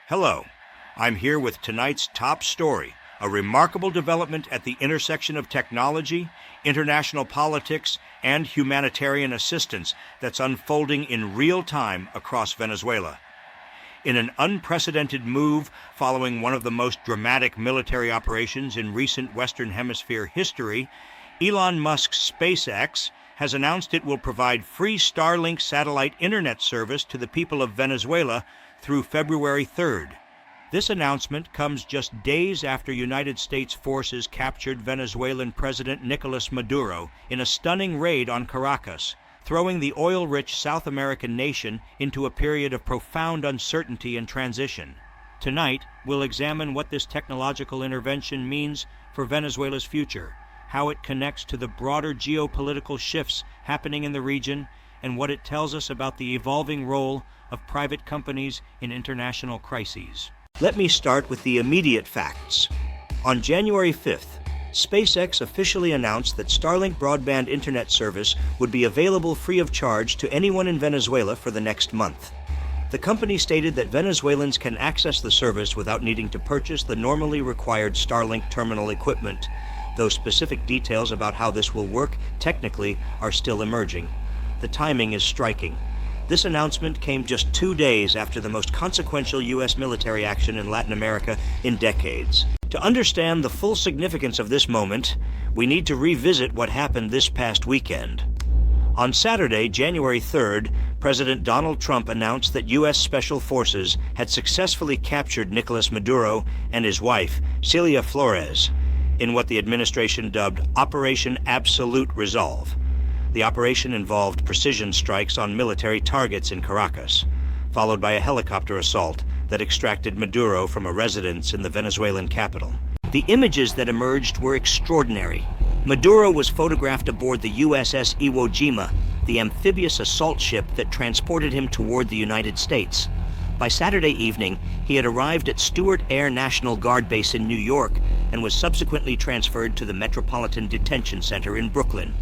Hello, I'm here with tonight's top story, a remarkable development at the intersection of technology, international politics, and humanitarian assistance that's unfolding in real time across Venezuela. In an unprecedented move following one of the most dramatic military operations in recent Western Hemisphere history, Elon Musk's SpaceX has announced it will provide free Starlink satellite internet service to the people of Venezuela through February 3rd. This announcement comes just days after United States forces captured Venezuelan President Nicolas Maduro in a stunning raid on Caracas, throwing the oil-rich South American nation into a period of profound uncertainty and transition. Tonight, we'll examine what this technological intervention means for Venezuela's future, how it connects to the broader geopolitical shifts happening in the region, and what it tells us about the evolving role of private companies in international crises. Let me start with the immediate facts. On January 5th, SpaceX officially announced that Starlink broadband internet service would be available free of charge to anyone in Venezuela for the next month. The company stated that Venezuelans can access the service without needing to purchase the normally required Starlink terminal equipment, though specific details about how this will work technically are still emerging. The timing is striking. This announcement came just 2 days after the most consequential U.S. military action in Latin America in decades. To understand the full significance of this moment, we need to revisit what happened this past weekend. On Saturday, January 3rd, President Donald Trump announced that U.S. Special Forces had successfully captured Nicolas Maduro and his wife, Celia Flores, in what the administration dubbed Operation Absolute Resolve. The operation involved precision strikes on military targets in Caracas, followed by a helicopter assault that extracted Maduro from a residence in the Venezuelan capital. The images that emerged were extraordinary. Maduro was photographed aboard the USS Iwo Jima, the amphibious assault ship that transported him toward the United States. By Saturday evening, he had arrived at Stewart Air National Guard Base in New York and was subsequently transferred to the Metropolitan Detention Center in Brooklyn.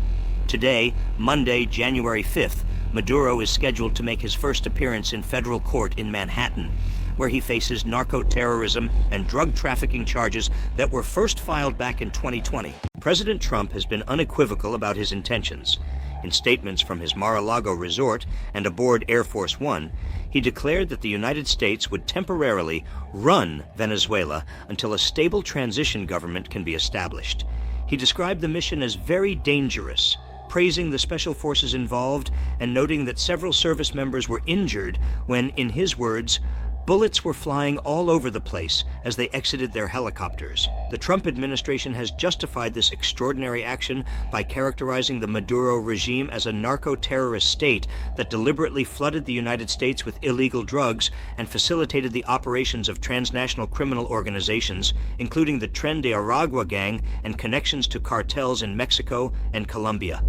Today, Monday, January 5th, Maduro is scheduled to make his first appearance in federal court in Manhattan, where he faces narco-terrorism and drug trafficking charges that were first filed back in 2020. President Trump has been unequivocal about his intentions. In statements from his Mar-a-Lago resort and aboard Air Force One, he declared that the United States would temporarily run Venezuela until a stable transition government can be established. He described the mission as very dangerous, praising the special forces involved and noting that several service members were injured when, in his words, bullets were flying all over the place as they exited their helicopters. The Trump administration has justified this extraordinary action by characterizing the Maduro regime as a narco-terrorist state that deliberately flooded the United States with illegal drugs and facilitated the operations of transnational criminal organizations, including the Tren de Aragua gang and connections to cartels in Mexico and Colombia.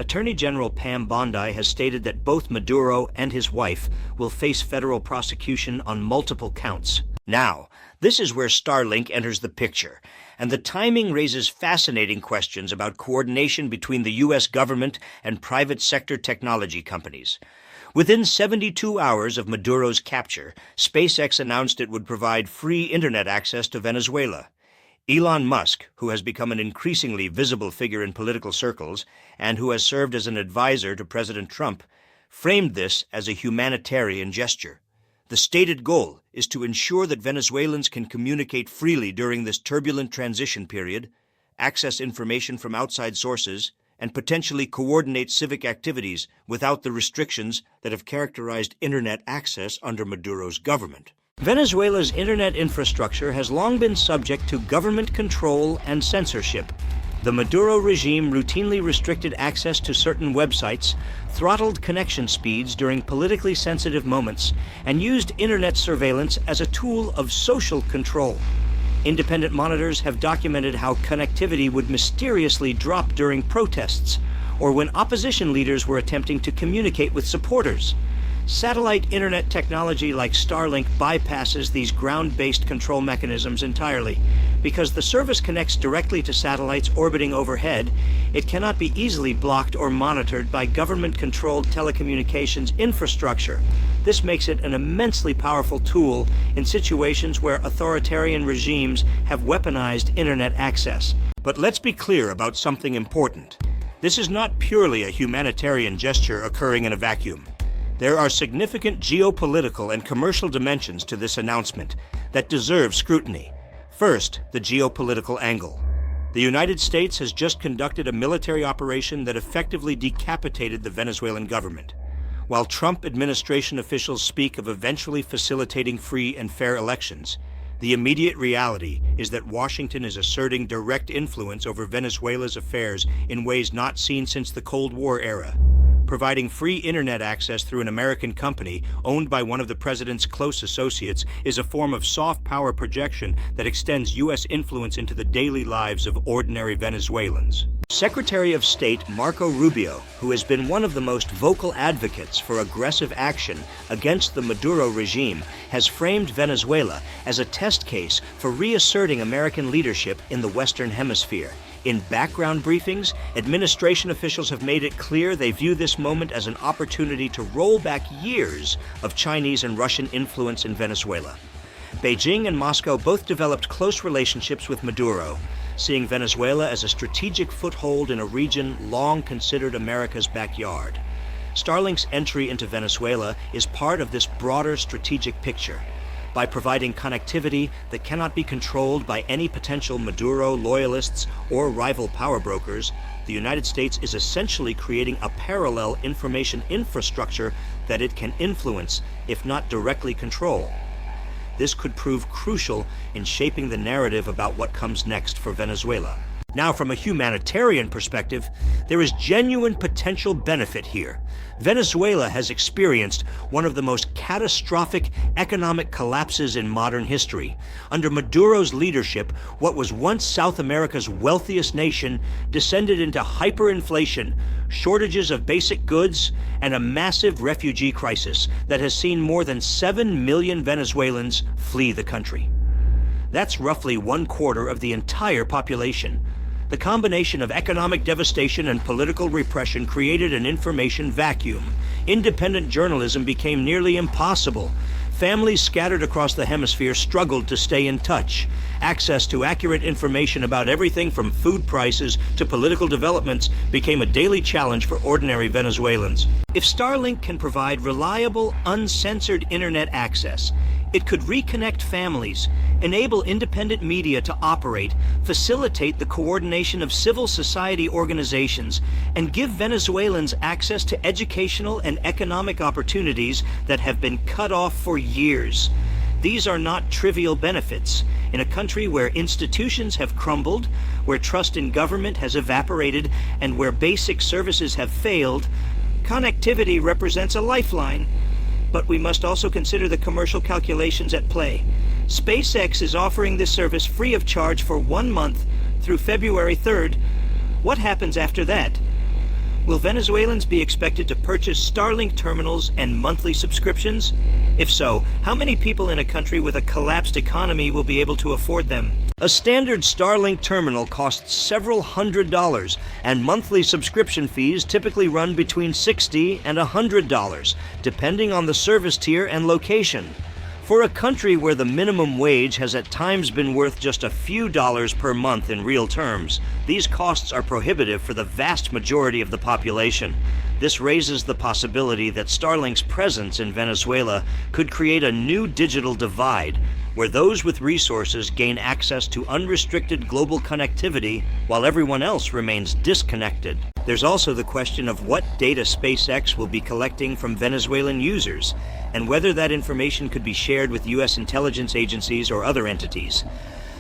Attorney General Pam Bondi has stated that both Maduro and his wife will face federal prosecution on multiple counts. Now, this is where Starlink enters the picture, and the timing raises fascinating questions about coordination between the U.S. government and private sector technology companies. Within 72 hours of Maduro's capture, SpaceX announced it would provide free internet access to Venezuela. Elon Musk, who has become an increasingly visible figure in political circles and who has served as an advisor to President Trump, framed this as a humanitarian gesture. The stated goal is to ensure that Venezuelans can communicate freely during this turbulent transition period, access information from outside sources, and potentially coordinate civic activities without the restrictions that have characterized internet access under Maduro's government. Venezuela's internet infrastructure has long been subject to government control and censorship. The Maduro regime routinely restricted access to certain websites, throttled connection speeds during politically sensitive moments, and used internet surveillance as a tool of social control. Independent monitors have documented how connectivity would mysteriously drop during protests, or when opposition leaders were attempting to communicate with supporters. Satellite internet technology like Starlink bypasses these ground-based control mechanisms entirely. Because the service connects directly to satellites orbiting overhead, it cannot be easily blocked or monitored by government-controlled telecommunications infrastructure. This makes it an immensely powerful tool in situations where authoritarian regimes have weaponized internet access. But let's be clear about something important. This is not purely a humanitarian gesture occurring in a vacuum. There are significant geopolitical and commercial dimensions to this announcement that deserve scrutiny. First, the geopolitical angle. The United States has just conducted a military operation that effectively decapitated the Venezuelan government. While Trump administration officials speak of eventually facilitating free and fair elections, the immediate reality is that Washington is asserting direct influence over Venezuela's affairs in ways not seen since the Cold War era. Providing free internet access through an American company owned by one of the president's close associates is a form of soft power projection that extends U.S. influence into the daily lives of ordinary Venezuelans. Secretary of State Marco Rubio, who has been one of the most vocal advocates for aggressive action against the Maduro regime, has framed Venezuela as a test case for reasserting American leadership in the Western Hemisphere. In background briefings, administration officials have made it clear they view this moment as an opportunity to roll back years of Chinese and Russian influence in Venezuela. Beijing and Moscow both developed close relationships with Maduro, seeing Venezuela as a strategic foothold in a region long considered America's backyard. Starlink's entry into Venezuela is part of this broader strategic picture. By providing connectivity that cannot be controlled by any potential Maduro loyalists or rival power brokers, the United States is essentially creating a parallel information infrastructure that it can influence, if not directly control. This could prove crucial in shaping the narrative about what comes next for Venezuela. Now, from a humanitarian perspective, there is genuine potential benefit here. Venezuela has experienced one of the most catastrophic economic collapses in modern history. Under Maduro's leadership, what was once South America's wealthiest nation descended into hyperinflation, shortages of basic goods, and a massive refugee crisis that has seen more than 7 million Venezuelans flee the country. That's roughly 1/4 of the entire population. The combination of economic devastation and political repression created an information vacuum. Independent journalism became nearly impossible. Families scattered across the hemisphere struggled to stay in touch. Access to accurate information about everything from food prices to political developments became a daily challenge for ordinary Venezuelans. If Starlink can provide reliable, uncensored internet access, it could reconnect families, enable independent media to operate, facilitate the coordination of civil society organizations, and give Venezuelans access to educational and economic opportunities that have been cut off for years. These are not trivial benefits. In a country where institutions have crumbled, where trust in government has evaporated, and where basic services have failed, connectivity represents a lifeline. But we must also consider the commercial calculations at play. SpaceX is offering this service free of charge for 1 month through February 3rd. What happens after that? Will Venezuelans be expected to purchase Starlink terminals and monthly subscriptions? If so, how many people in a country with a collapsed economy will be able to afford them? A standard Starlink terminal costs several $100s, and monthly subscription fees typically run between $60 and $100, depending on the service tier and location. For a country where the minimum wage has at times been worth just a few dollars per month in real terms, these costs are prohibitive for the vast majority of the population. This raises the possibility that Starlink's presence in Venezuela could create a new digital divide, where those with resources gain access to unrestricted global connectivity while everyone else remains disconnected. There's also the question of what data SpaceX will be collecting from Venezuelan users, and whether that information could be shared with U.S. intelligence agencies or other entities.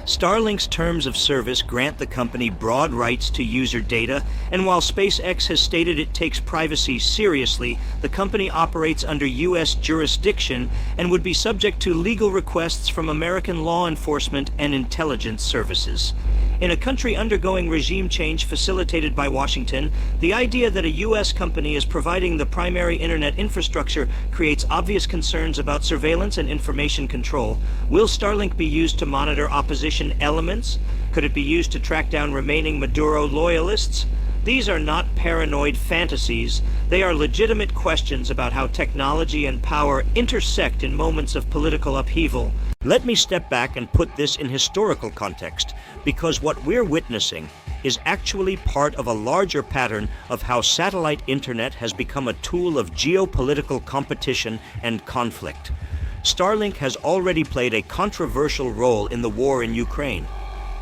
Starlink's terms of service grant the company broad rights to user data, and while SpaceX has stated it takes privacy seriously, the company operates under U.S. jurisdiction and would be subject to legal requests from American law enforcement and intelligence services. In a country undergoing regime change facilitated by Washington, the idea that a U.S. company is providing the primary internet infrastructure creates obvious concerns about surveillance and information control. Will Starlink be used to monitor opposition elements? Could it be used to track down remaining Maduro loyalists? These are not paranoid fantasies. They are legitimate questions about how technology and power intersect in moments of political upheaval. Let me step back and put this in historical context, because what we're witnessing is actually part of a larger pattern of how satellite internet has become a tool of geopolitical competition and conflict. Starlink has already played a controversial role in the war in Ukraine.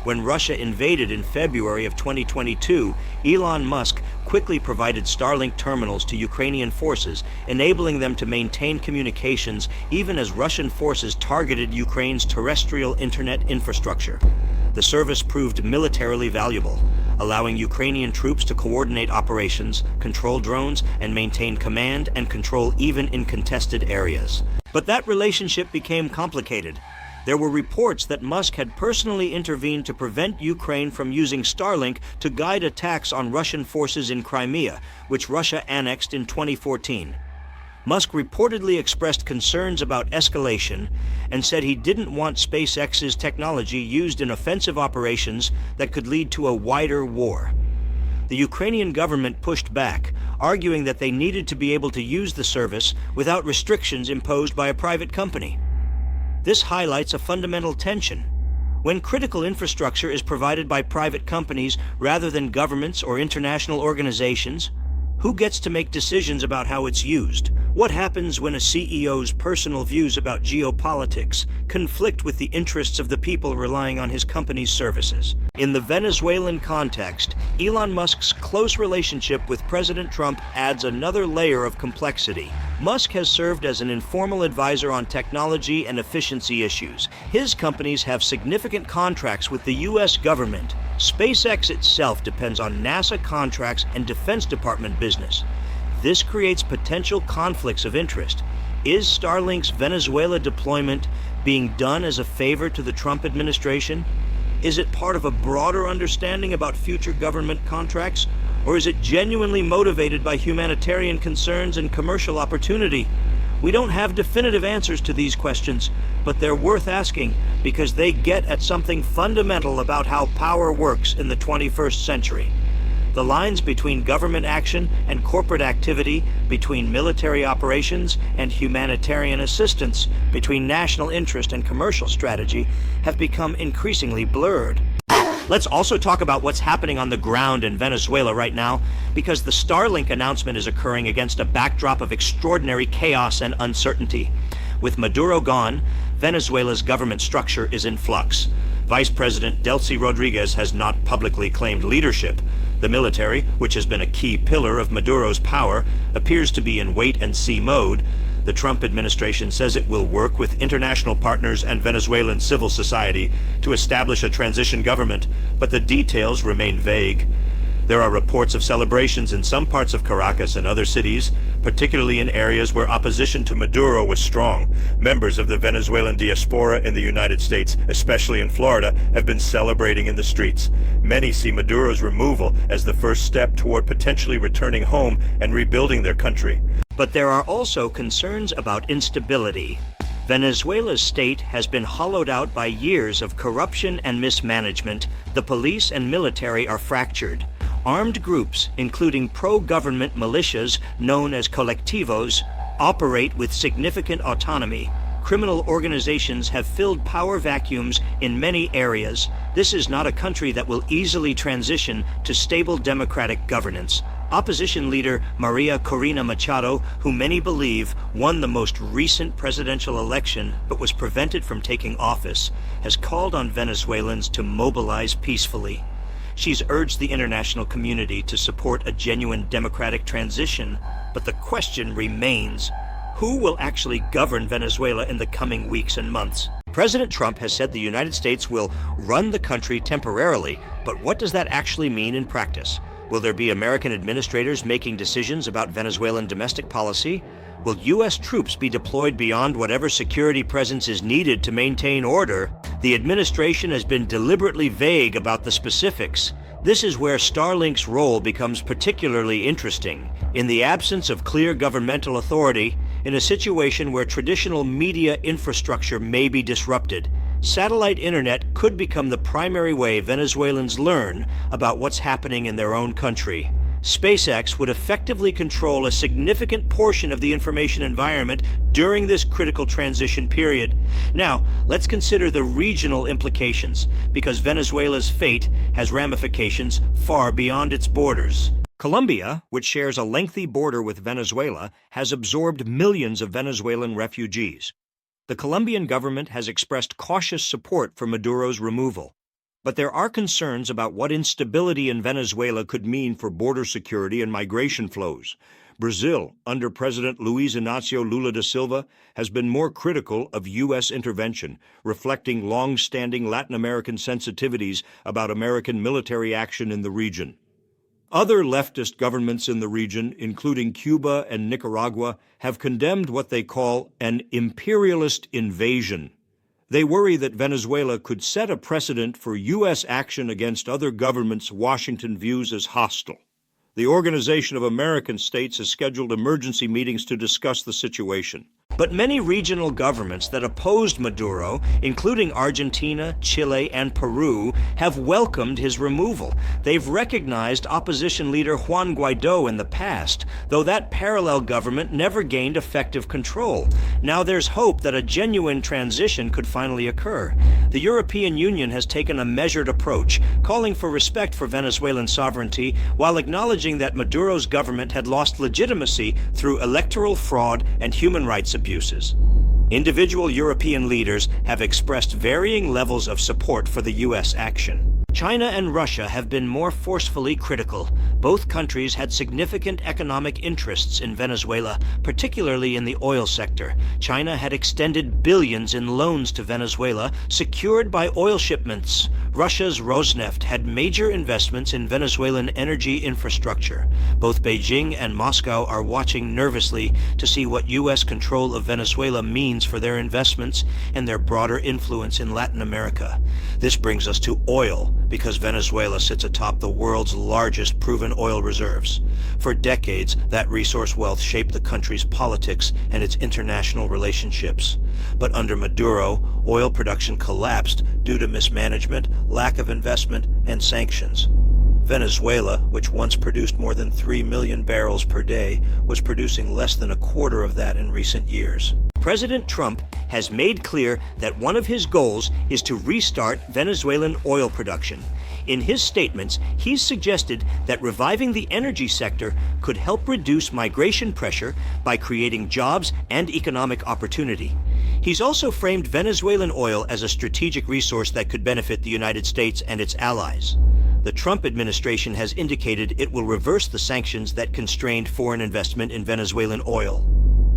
When Russia invaded in February of 2022, Elon Musk quickly provided Starlink terminals to Ukrainian forces, enabling them to maintain communications even as Russian forces targeted Ukraine's terrestrial internet infrastructure. The service proved militarily valuable, allowing Ukrainian troops to coordinate operations, control drones, and maintain command and control even in contested areas. But that relationship became complicated. There were reports that Musk had personally intervened to prevent Ukraine from using Starlink to guide attacks on Russian forces in Crimea, which Russia annexed in 2014. Musk reportedly expressed concerns about escalation and said he didn't want SpaceX's technology used in offensive operations that could lead to a wider war. The Ukrainian government pushed back, arguing that they needed to be able to use the service without restrictions imposed by a private company. This highlights a fundamental tension. When critical infrastructure is provided by private companies rather than governments or international organizations, who gets to make decisions about how it's used? What happens when a CEO's personal views about geopolitics conflict with the interests of the people relying on his company's services? In the Venezuelan context, Elon Musk's close relationship with President Trump adds another layer of complexity. Musk has served as an informal advisor on technology and efficiency issues. His companies have significant contracts with the U.S. government. SpaceX itself depends on NASA contracts and Defense Department business. This creates potential conflicts of interest. Is Starlink's Venezuela deployment being done as a favor to the Trump administration? Is it part of a broader understanding about future government contracts? Or is it genuinely motivated by humanitarian concerns and commercial opportunity? We don't have definitive answers to these questions, but they're worth asking because they get at something fundamental about how power works in the 21st century. The lines between government action and corporate activity, between military operations and humanitarian assistance, between national interest and commercial strategy, have become increasingly blurred. Let's also talk about what's happening on the ground in Venezuela right now, because the Starlink announcement is occurring against a backdrop of extraordinary chaos and uncertainty. With Maduro gone, Venezuela's government structure is in flux. Vice President Delcy Rodriguez has not publicly claimed leadership. The military, which has been a key pillar of Maduro's power, appears to be in wait-and-see mode. The Trump administration says it will work with international partners and Venezuelan civil society to establish a transition government, but the details remain vague. There are reports of celebrations in some parts of Caracas and other cities, particularly in areas where opposition to Maduro was strong. Members of the Venezuelan diaspora in the United States, especially in Florida, have been celebrating in the streets. Many see Maduro's removal as the first step toward potentially returning home and rebuilding their country. But there are also concerns about instability. Venezuela's state has been hollowed out by years of corruption and mismanagement. The police and military are fractured. Armed groups, including pro-government militias known as colectivos, operate with significant autonomy. Criminal organizations have filled power vacuums in many areas. This is not a country that will easily transition to stable democratic governance. Opposition leader Maria Corina Machado, who many believe won the most recent presidential election but was prevented from taking office, has called on Venezuelans to mobilize peacefully. She's urged the international community to support a genuine democratic transition, but the question remains, who will actually govern Venezuela in the coming weeks and months? President Trump has said the United States will run the country temporarily, but what does that actually mean in practice? Will there be American administrators making decisions about Venezuelan domestic policy? Will U.S. troops be deployed beyond whatever security presence is needed to maintain order? The administration has been deliberately vague about the specifics. This is where Starlink's role becomes particularly interesting. In the absence of clear governmental authority, in a situation where traditional media infrastructure may be disrupted, satellite internet could become the primary way Venezuelans learn about what's happening in their own country. SpaceX would effectively control a significant portion of the information environment during this critical transition period. Now, let's consider the regional implications, because Venezuela's fate has ramifications far beyond its borders. Colombia, which shares a lengthy border with Venezuela, has absorbed millions of Venezuelan refugees. The Colombian government has expressed cautious support for Maduro's removal. But there are concerns about what instability in Venezuela could mean for border security and migration flows. Brazil, under President Luiz Inácio Lula da Silva, has been more critical of U.S. intervention, reflecting long-standing Latin American sensitivities about American military action in the region. Other leftist governments in the region, including Cuba and Nicaragua, have condemned what they call an imperialist invasion. They worry that Venezuela could set a precedent for U.S. action against other governments Washington views as hostile. The Organization of American States has scheduled emergency meetings to discuss the situation. But many regional governments that opposed Maduro, including Argentina, Chile, and Peru, have welcomed his removal. They've recognized opposition leader Juan Guaido in the past, though that parallel government never gained effective control. Now there's hope that a genuine transition could finally occur. The European Union has taken a measured approach, calling for respect for Venezuelan sovereignty, while acknowledging that Maduro's government had lost legitimacy through electoral fraud and human rights abuses. Individual European leaders have expressed varying levels of support for the U.S. action. China and Russia have been more forcefully critical. Both countries had significant economic interests in Venezuela, particularly in the oil sector. China had extended billions in loans to Venezuela, secured by oil shipments. Russia's Rosneft had major investments in Venezuelan energy infrastructure. Both Beijing and Moscow are watching nervously to see what U.S. control of Venezuela means for their investments and their broader influence in Latin America. This brings us to oil, because Venezuela sits atop the world's largest proven oil reserves. For decades, that resource wealth shaped the country's politics and its international relationships. But under Maduro, oil production collapsed due to mismanagement, lack of investment, and sanctions. Venezuela, which once produced more than 3 million barrels per day, was producing less than a quarter of that in recent years. President Trump has made clear that one of his goals is to restart Venezuelan oil production. In his statements, he's suggested that reviving the energy sector could help reduce migration pressure by creating jobs and economic opportunity. He's also framed Venezuelan oil as a strategic resource that could benefit the United States and its allies. The Trump administration has indicated it will reverse the sanctions that constrained foreign investment in Venezuelan oil.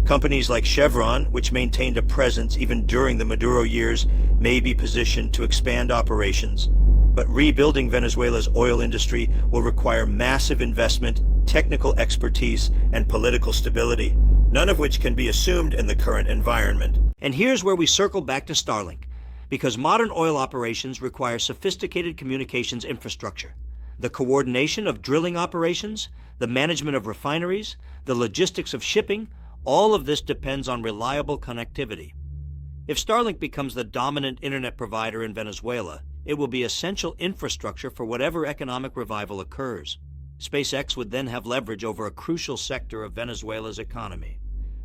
Companies like Chevron, which maintained a presence even during the Maduro years, may be positioned to expand operations. But rebuilding Venezuela's oil industry will require massive investment, technical expertise, and political stability, none of which can be assumed in the current environment. And here's where we circle back to Starlink, because modern oil operations require sophisticated communications infrastructure. The coordination of drilling operations, the management of refineries, the logistics of shipping, all of this depends on reliable connectivity. If Starlink becomes the dominant internet provider in Venezuela, it will be essential infrastructure for whatever economic revival occurs. SpaceX would then have leverage over a crucial sector of Venezuela's economy.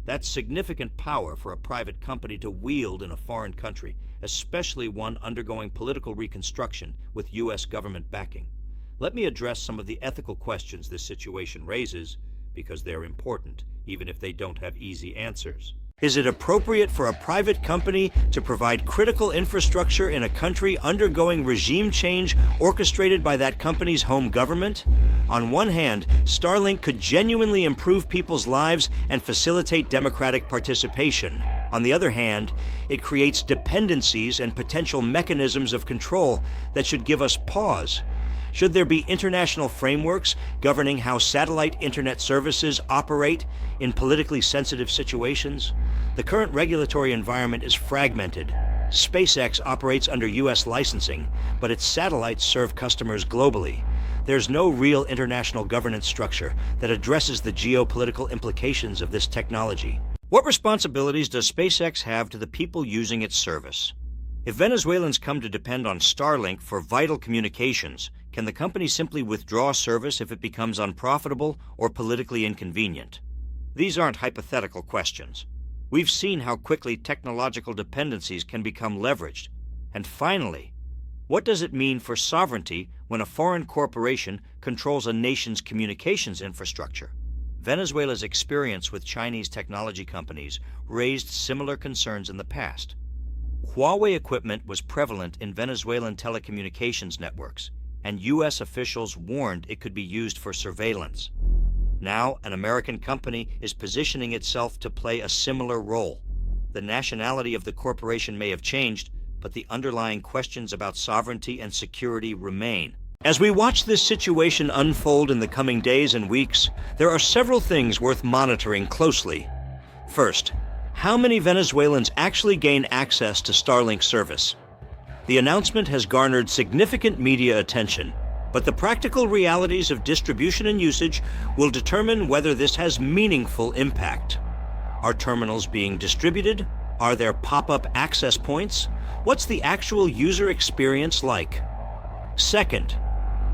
That's significant power for a private company to wield in a foreign country, especially one undergoing political reconstruction with U.S. government backing. Let me address some of the ethical questions this situation raises, because they're important, even if they don't have easy answers. Is it appropriate for a private company to provide critical infrastructure in a country undergoing regime change orchestrated by that company's home government? On one hand, Starlink could genuinely improve people's lives and facilitate democratic participation. On the other hand, it creates dependencies and potential mechanisms of control that should give us pause. Should there be international frameworks governing how satellite internet services operate in politically sensitive situations? The current regulatory environment is fragmented. SpaceX operates under U.S. licensing, but its satellites serve customers globally. There's no real international governance structure that addresses the geopolitical implications of this technology. What responsibilities does SpaceX have to the people using its service? If Venezuelans come to depend on Starlink for vital communications, can the company simply withdraw service if it becomes unprofitable or politically inconvenient? These aren't hypothetical questions. We've seen how quickly technological dependencies can become leveraged. And finally, what does it mean for sovereignty when a foreign corporation controls a nation's communications infrastructure? Venezuela's experience with Chinese technology companies raised similar concerns in the past. Huawei equipment was prevalent in Venezuelan telecommunications networks, and U.S. officials warned it could be used for surveillance. Now, an American company is positioning itself to play a similar role. The nationality of the corporation may have changed, but the underlying questions about sovereignty and security remain. As we watch this situation unfold in the coming days and weeks, there are several things worth monitoring closely. First, how many Venezuelans actually gain access to Starlink service? The announcement has garnered significant media attention, but the practical realities of distribution and usage will determine whether this has meaningful impact. Are terminals being distributed? Are there pop-up access points? What's the actual user experience like? Second,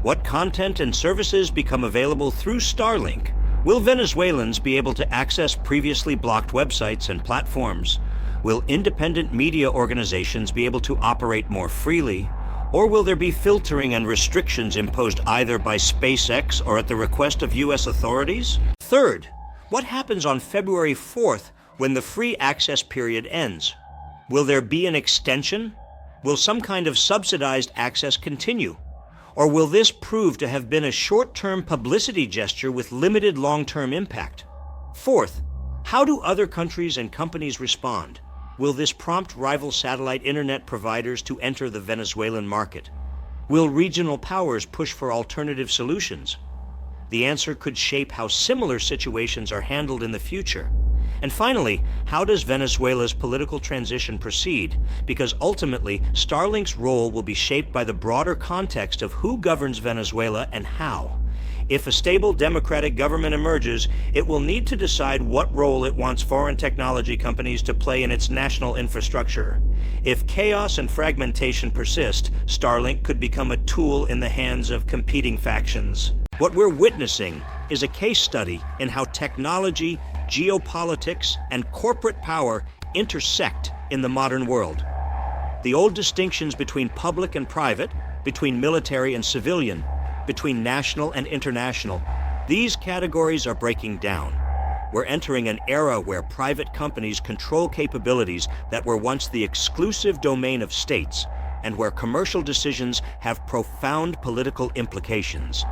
what content and services become available through Starlink? Will Venezuelans be able to access previously blocked websites and platforms? Will independent media organizations be able to operate more freely? Or will there be filtering and restrictions imposed either by SpaceX or at the request of U.S. authorities? Third, what happens on February 4th when the free access period ends? Will there be an extension? Will some kind of subsidized access continue? Or will this prove to have been a short-term publicity gesture with limited long-term impact? Fourth, how do other countries and companies respond? Will this prompt rival satellite internet providers to enter the Venezuelan market? Will regional powers push for alternative solutions? The answer could shape how similar situations are handled in the future. And finally, how does Venezuela's political transition proceed? Because ultimately, Starlink's role will be shaped by the broader context of who governs Venezuela and how. If a stable democratic government emerges, it will need to decide what role it wants foreign technology companies to play in its national infrastructure. If chaos and fragmentation persist, Starlink could become a tool in the hands of competing factions. What we're witnessing is a case study in how technology, geopolitics, and corporate power intersect in the modern world. The old distinctions between public and private, between military and civilian, between national and international, these categories are breaking down. We're entering an era where private companies control capabilities that were once the exclusive domain of states, and where commercial decisions have profound political implications.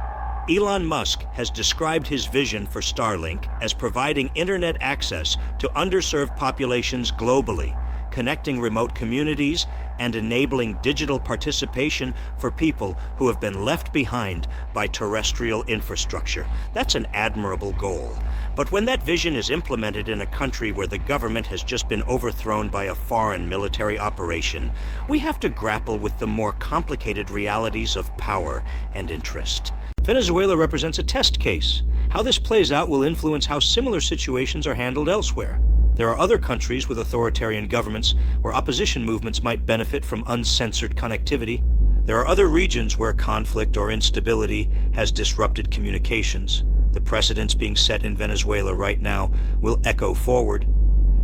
Elon Musk has described his vision for Starlink as providing internet access to underserved populations globally, connecting remote communities, and enabling digital participation for people who have been left behind by terrestrial infrastructure. That's an admirable goal. But when that vision is implemented in a country where the government has just been overthrown by a foreign military operation, we have to grapple with the more complicated realities of power and interest. Venezuela represents a test case. How this plays out will influence how similar situations are handled elsewhere. There are other countries with authoritarian governments where opposition movements might benefit from uncensored connectivity. There are other regions where conflict or instability has disrupted communications. The precedents being set in Venezuela right now will echo forward.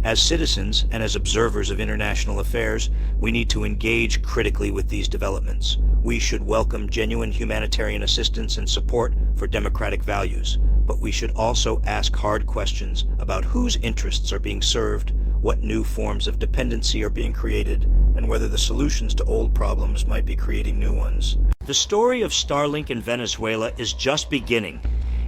As citizens and as observers of international affairs, we need to engage critically with these developments. We should welcome genuine humanitarian assistance and support for democratic values, but we should also ask hard questions about whose interests are being served, what new forms of dependency are being created, and whether the solutions to old problems might be creating new ones. The story of Starlink in Venezuela is just beginning.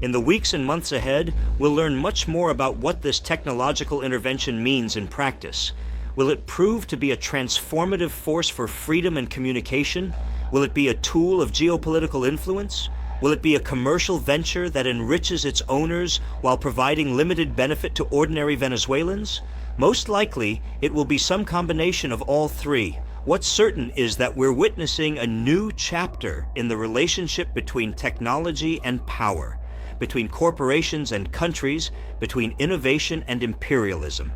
In the weeks and months ahead, we'll learn much more about what this technological intervention means in practice. Will it prove to be a transformative force for freedom and communication? Will it be a tool of geopolitical influence? Will it be a commercial venture that enriches its owners while providing limited benefit to ordinary Venezuelans? Most likely, it will be some combination of all three, What's certain is that we're witnessing a new chapter in the relationship between technology and power, between corporations and countries, between innovation and imperialism.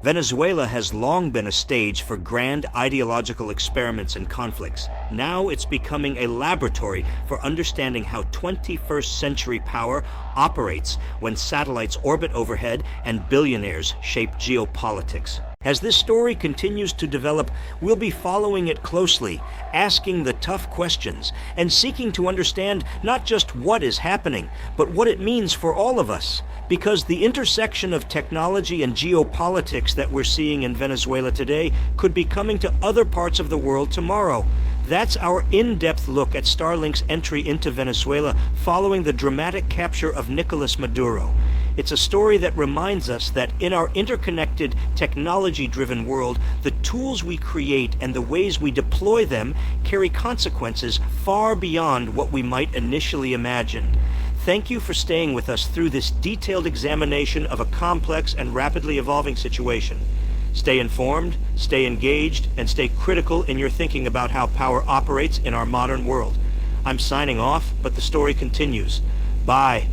Venezuela has long been a stage for grand ideological experiments and conflicts. Now it's becoming a laboratory for understanding how 21st century power operates when satellites orbit overhead and billionaires shape geopolitics. As this story continues to develop, we'll be following it closely, asking the tough questions, and seeking to understand not just what is happening, but what it means for all of us. Because the intersection of technology and geopolitics that we're seeing in Venezuela today could be coming to other parts of the world tomorrow. That's our in-depth look at Starlink's entry into Venezuela following the dramatic capture of Nicolas Maduro. It's a story that reminds us that in our interconnected, technology-driven world, the tools we create and the ways we deploy them carry consequences far beyond what we might initially imagine. Thank you for staying with us through this detailed examination of a complex and rapidly evolving situation. Stay informed, stay engaged, and stay critical in your thinking about how power operates in our modern world. I'm signing off, but the story continues. Bye.